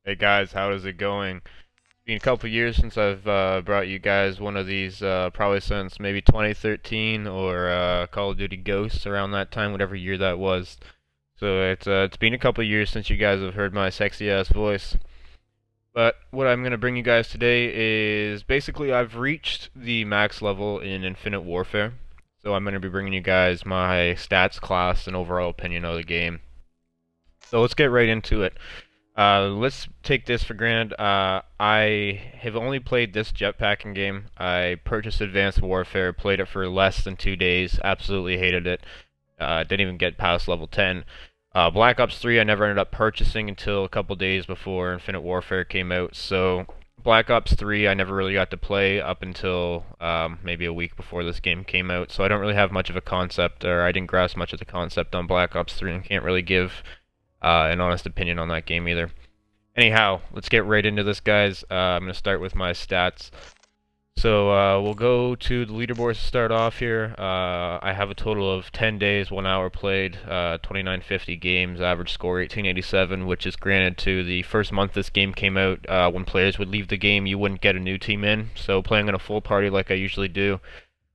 Hey guys, how is it going? It's been a couple years since I've brought you guys one of these, probably since maybe 2013 or Call of Duty Ghosts around that time, whatever year that was. So it's been a couple years since you guys have heard my sexy ass voice. But what I'm gonna bring you guys today is basically I've reached the max level in Infinite Warfare. So I'm gonna be bringing you guys my stats, class, and overall opinion of the game. So let's get right into it. Let's take this for granted. I have only played this jetpacking game. I purchased Advanced Warfare, played it for less than 2 days, absolutely hated it. Didn't even get past level 10. Black Ops 3 I never ended up purchasing until a couple days before Infinite Warfare came out, so Black Ops 3 I never really got to play up until maybe a week before this game came out, so I don't really have much of a concept, or I didn't grasp much of the concept on Black Ops 3 and can't really give an honest opinion on that game either. Anyhow, let's get right into this, guys. I'm going to start with my stats. So we'll go to the leaderboards to start off here. I have a total of 10 days, 1 hour played, 2950 games, average score 1887, which is granted to the first month this game came out. When players would leave the game, you wouldn't get a new team in. So playing in a full party like I usually do,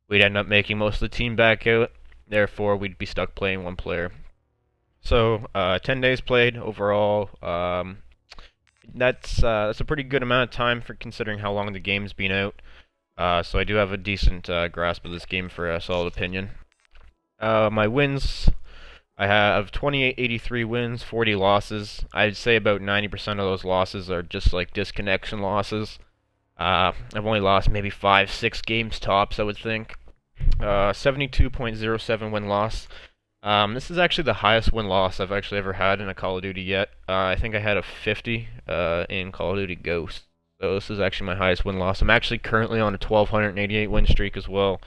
we'd end up making most of the team back out. Therefore, we'd be stuck playing one player. So 10 days played overall. That's a pretty good amount of time for considering how long the game's been out. So I do have a decent grasp of this game for a solid opinion. My wins, I have 2883 wins, 40 losses. I'd say about 90% of those losses are just like disconnection losses. I've only lost maybe 5-6 games tops, I would think. 72.07 win-loss. This is actually the highest win-loss I've actually ever had in a Call of Duty yet. I think I had a 50 in Call of Duty Ghosts. So this is actually my highest win-loss. I'm actually currently on a 1288 win streak as well.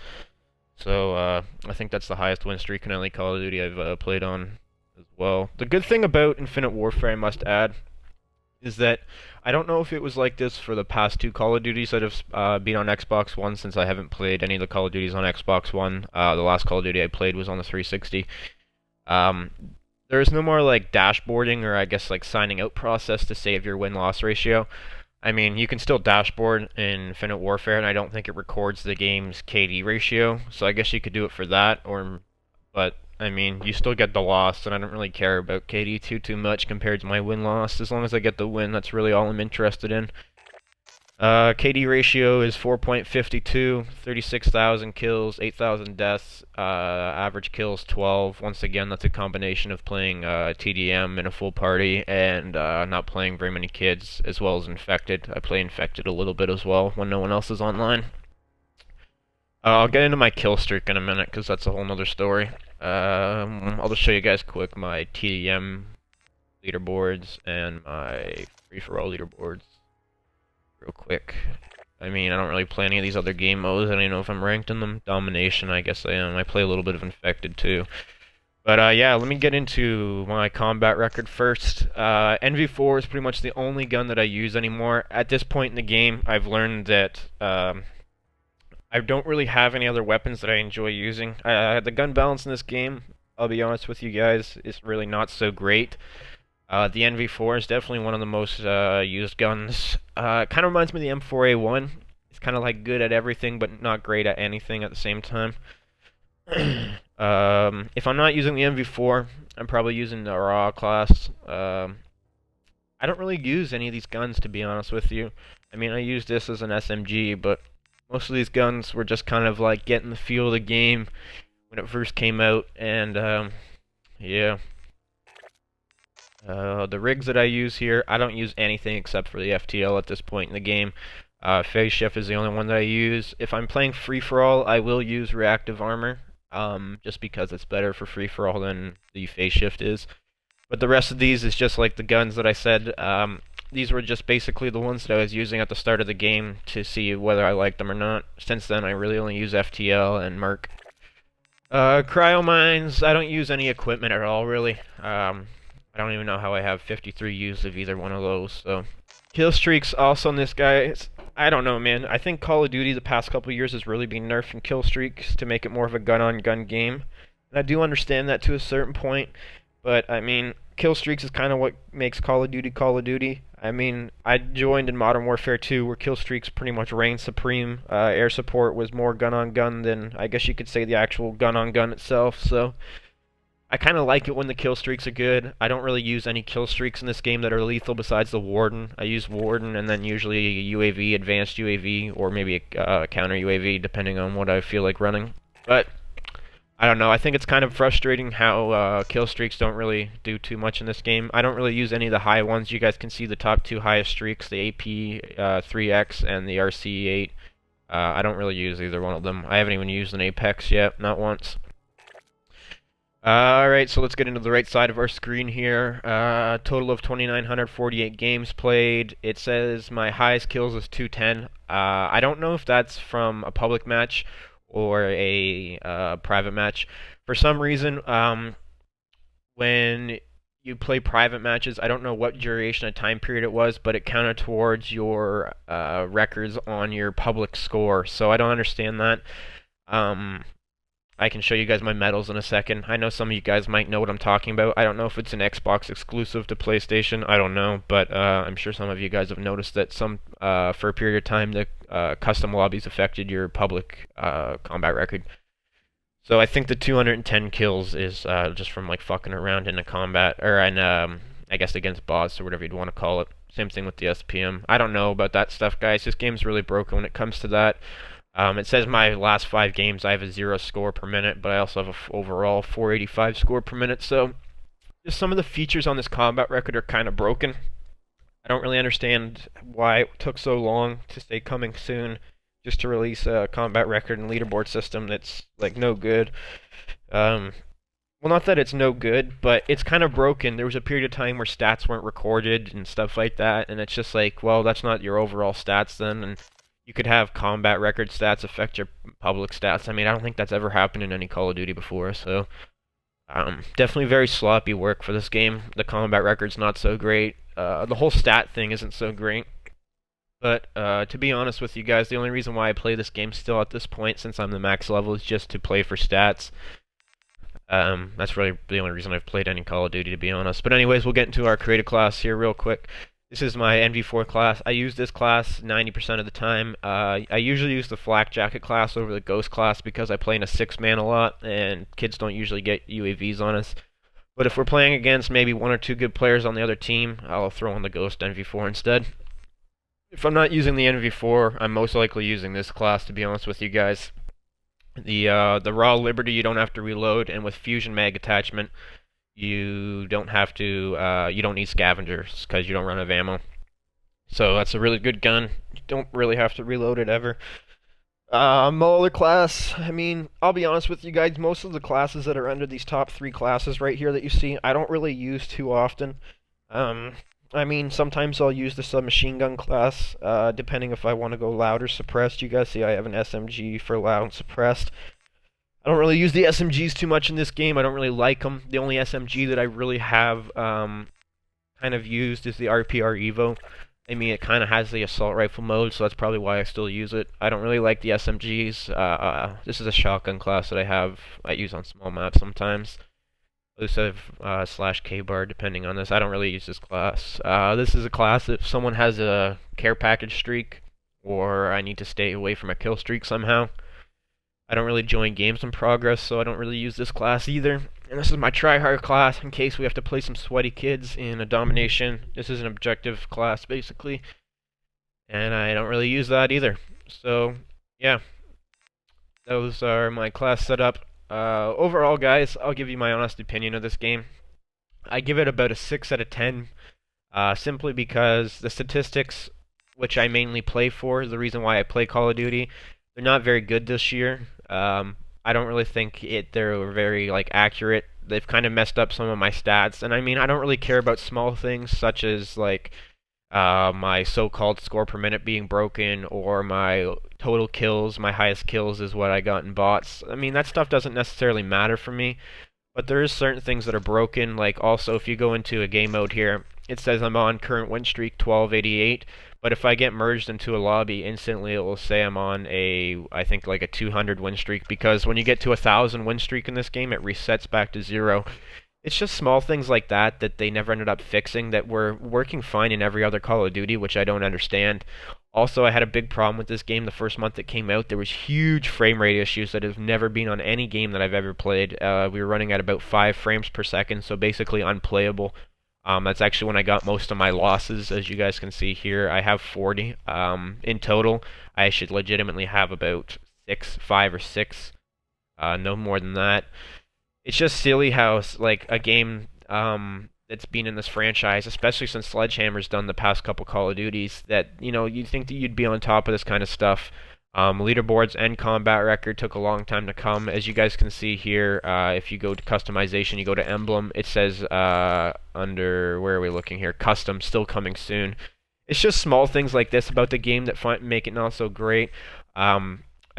So I think that's the highest win streak in any Call of Duty I've played on as well. The good thing about Infinite Warfare, I must add, is that I don't know if it was like this for the past two Call of Duties that have been on Xbox One, since I haven't played any of the Call of Duties on Xbox One. The last Call of Duty I played was on the 360. There's no more like dashboarding, or I guess like signing out process to save your win-loss ratio. I mean, you can still dashboard in Infinite Warfare, and I don't think it records the game's KD ratio, so I guess you could do it for that, but I mean, you still get the loss, and I don't really care about KD too much compared to my win-loss. As long as I get the win, that's really all I'm interested in. KD ratio is 4.52, 36,000 kills, 8,000 deaths, average kills 12. Once again, that's a combination of playing TDM in a full party and not playing very many kids, as well as Infected. I play Infected a little bit as well when no one else is online. I'll get into my kill streak in a minute, because that's a whole nother story. I'll just show you guys quick my TDM leaderboards and my free-for-all leaderboards real quick. I mean, I don't really play any of these other game modes. I don't even know if I'm ranked in them. Domination, I guess I am. I play a little bit of Infected too. But yeah, let me get into my combat record first. NV4 is pretty much the only gun that I use anymore. At this point in the game, I've learned that I don't really have any other weapons that I enjoy using. The gun balance in this game, I'll be honest with you guys, is really not so great. The NV4 is definitely one of the most used guns. It kind of reminds me of the M4A1. It's kind of like good at everything, but not great at anything at the same time. If I'm not using the NV4, I'm probably using the RAW class. I don't really use any of these guns, to be honest with you. I mean, I use this as an SMG, but most of these guns were just kind of like getting the feel of the game when it first came out, and yeah. The rigs that I use here, I don't use anything except for the FTL at this point in the game. Phase shift is the only one that I use. If I'm playing free-for-all, I will use reactive armor, just because it's better for free-for-all than the phase shift is. But the rest of these is just like the guns that I said. These were just basically the ones that I was using at the start of the game to see whether I liked them or not. Since then, I really only use FTL and Merc. Cryo mines, I don't use any equipment at all, really. I don't even know how I have 53 use of either one of those, so. Kill streaks also on this guy, I don't know, man. I think Call of Duty the past couple years has really been nerfing kill streaks to make it more of a gun-on-gun game. And I do understand that to a certain point, but I mean, kill streaks is kind of what makes Call of Duty Call of Duty. I mean, I joined in Modern Warfare 2, where kill streaks pretty much reigned supreme. Air support was more gun on gun than, I guess you could say, the actual gun on gun itself. So I kind of like it when the kill streaks are good. I don't really use any kill streaks in this game that are lethal besides the Warden. I use Warden and then usually UAV, advanced UAV, or maybe a counter UAV, depending on what I feel like running. But I don't know, I think it's kind of frustrating how kill streaks don't really do too much in this game. I don't really use any of the high ones. You guys can see the top two highest streaks, the AP 3X and the RC8. I don't really use either one of them. I haven't even used an Apex yet, not once. Alright, so let's get into the right side of our screen here. Total of 2,948 games played. It says my highest kills is 210. I don't know if that's from a public match or a private match. For some reason, when you play private matches, I don't know what duration of time period it was, but it counted towards your records on your public score, so I don't understand that. I can show you guys my medals in a second. I know some of you guys might know what I'm talking about. I don't know if it's an Xbox exclusive to PlayStation. I don't know, but I'm sure some of you guys have noticed that for a period of time, the custom lobbies affected your public combat record. So I think the 210 kills is just from like fucking around in a combat, or in I guess against bots or whatever you'd want to call it. Same thing with the SPM. I don't know about that stuff, guys. This game's really broken when it comes to that. It says my last 5 games I have a 0 score per minute, but I also have a overall 485 score per minute, so just some of the features on this combat record are kind of broken. I don't really understand why it took so long to say coming soon just to release a combat record and leaderboard system that's like no good. Well, not that it's no good, but it's kind of broken. There was a period of time where stats weren't recorded and stuff like that, and it's just like, well, that's not your overall stats then, and you could have combat record stats affect your public stats. I mean, I don't think that's ever happened in any Call of Duty before, so definitely very sloppy work for this game. The combat record's not so great. The whole stat thing isn't so great. But to be honest with you guys, the only reason why I play this game still at this point, since I'm the max level, is just to play for stats. That's really the only reason I've played any Call of Duty, to be honest. But anyways, we'll get into our creative class here real quick. This is my NV4 class. I use this class 90% of the time. I usually use the Flak Jacket class over the Ghost class because I play in a 6-man a lot, and kids don't usually get UAVs on us. But if we're playing against maybe 1 or 2 good players on the other team, I'll throw on the Ghost NV4 instead. If I'm not using the NV4, I'm most likely using this class, to be honest with you guys. The Raw Liberty, you don't have to reload, and with Fusion Mag attachment, you don't have to, you don't need scavengers because you don't run out of ammo. So that's a really good gun. You don't really have to reload it ever. Mauler class, I mean, I'll be honest with you guys, most of the classes that are under these top 3 classes right here that you see, I don't really use too often. I mean, sometimes I'll use the submachine gun class, depending if I want to go loud or suppressed. You guys see I have an SMG for loud and suppressed. I don't really use the SMGs too much in this game. I don't really like them. The only SMG that I really have kind of used is the RPR Evo. I mean, it kind of has the assault rifle mode, so that's probably why I still use it. I don't really like the SMGs. This is a shotgun class that I use on small maps sometimes. Elusive / K-bar, depending on this. I don't really use this class. This is a class if someone has a care package streak, or I need to stay away from a kill streak somehow. I don't really join games in progress, so I don't really use this class either. And this is my tryhard class, in case we have to play some sweaty kids in a domination. This is an objective class, basically. And I don't really use that either. So, yeah. Those are my class setup. Overall, guys, I'll give you my honest opinion of this game. I give it about a 6 out of 10, simply because the statistics, which I mainly play for, the reason why I play Call of Duty, they're not very good this year. I don't really think they're very accurate. They've kind of messed up some of my stats, and I mean, I don't really care about small things such as my so-called score per minute being broken, or my total kills. My highest kills is what I got in bots. I mean, that stuff doesn't necessarily matter for me, but there is certain things that are broken. Like, also, if you go into a game mode here, it says I'm on current win streak 1288, but if I get merged into a lobby, instantly it will say I'm on I think a 200 win streak, because when you get to 1,000 win streak in this game, it resets back to 0. It's just small things like that that they never ended up fixing that were working fine in every other Call of Duty, which I don't understand. Also, I had a big problem with this game the first month it came out. There was huge frame rate issues that have never been on any game that I've ever played. We were running at about 5 frames per second, so basically unplayable. That's actually when I got most of my losses, as you guys can see here. I have 40 in total. I should legitimately have about 5 or 6, no more than that. It's just silly how like a game that's been in this franchise, especially since Sledgehammer's done the past couple Call of Duties, that you'd think that you'd be on top of this kind of stuff. Leaderboards and combat record took a long time to come. As you guys can see here, if you go to customization, you go to emblem, it says under, where are we looking here? Custom, still coming soon. It's just small things like this about the game that make it not so great.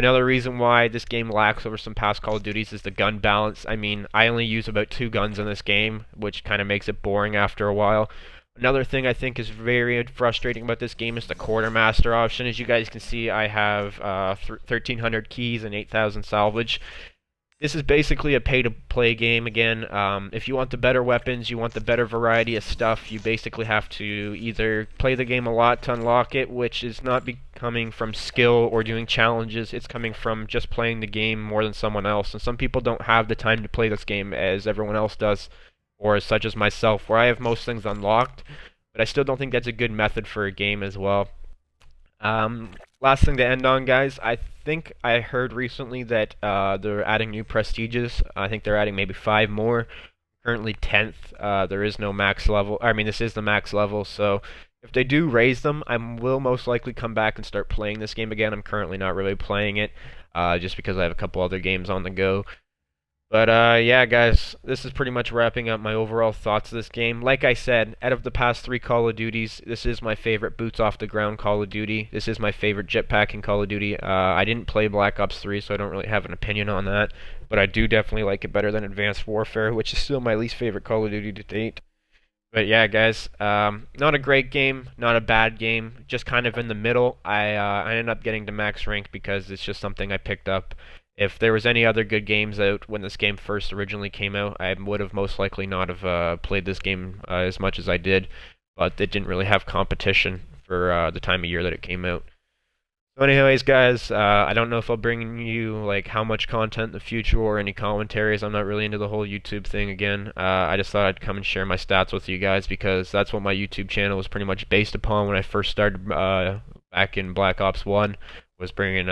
Another reason why this game lacks over some past Call of Duties is the gun balance. I mean, I only use about 2 guns in this game, which kind of makes it boring after a while. Another thing I think is very frustrating about this game is the quartermaster option. As you guys can see, I have 1,300 keys and 8,000 salvage. This is basically a pay-to-play game again. If you want the better weapons, you want the better variety of stuff, you basically have to either play the game a lot to unlock it, which is not coming from skill or doing challenges. It's coming from just playing the game more than someone else. And some people don't have the time to play this game as everyone else does, or such as myself, where I have most things unlocked. But I still don't think that's a good method for a game as well. Last thing to end on, guys. I think I heard recently that they're adding new prestiges. I think they're adding maybe 5 more. Currently 10th. There is no max level. I mean, this is the max level, so if they do raise them, I will most likely come back and start playing this game again. I'm currently not really playing it, just because I have a couple other games on the go. But yeah, guys, this is pretty much wrapping up my overall thoughts of this game. Like I said, out of the past 3 Call of Duties, this is my favorite boots off the ground Call of Duty. This is my favorite jetpacking Call of Duty. I didn't play Black Ops 3, so I don't really have an opinion on that. But I do definitely like it better than Advanced Warfare, which is still my least favorite Call of Duty to date. But yeah, guys, not a great game, not a bad game, just kind of in the middle. I ended up getting to max rank because it's just something I picked up. If there was any other good games out when this game first originally came out, I would have most likely not have played this game as much as I did, but it didn't really have competition for the time of year that it came out. So anyways, guys, I don't know if I'll bring you like how much content in the future or any commentaries. I'm not really into the whole YouTube thing again. I just thought I'd come and share my stats with you guys because that's what my YouTube channel was pretty much based upon when I first started back in Black Ops 1, was bringing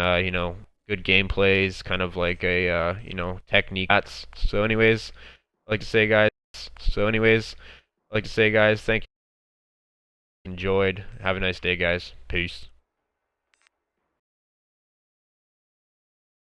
good gameplays, kind of like a technique. So anyways, I'd like to say guys. Thank you. Enjoyed. Have a nice day, guys. Peace.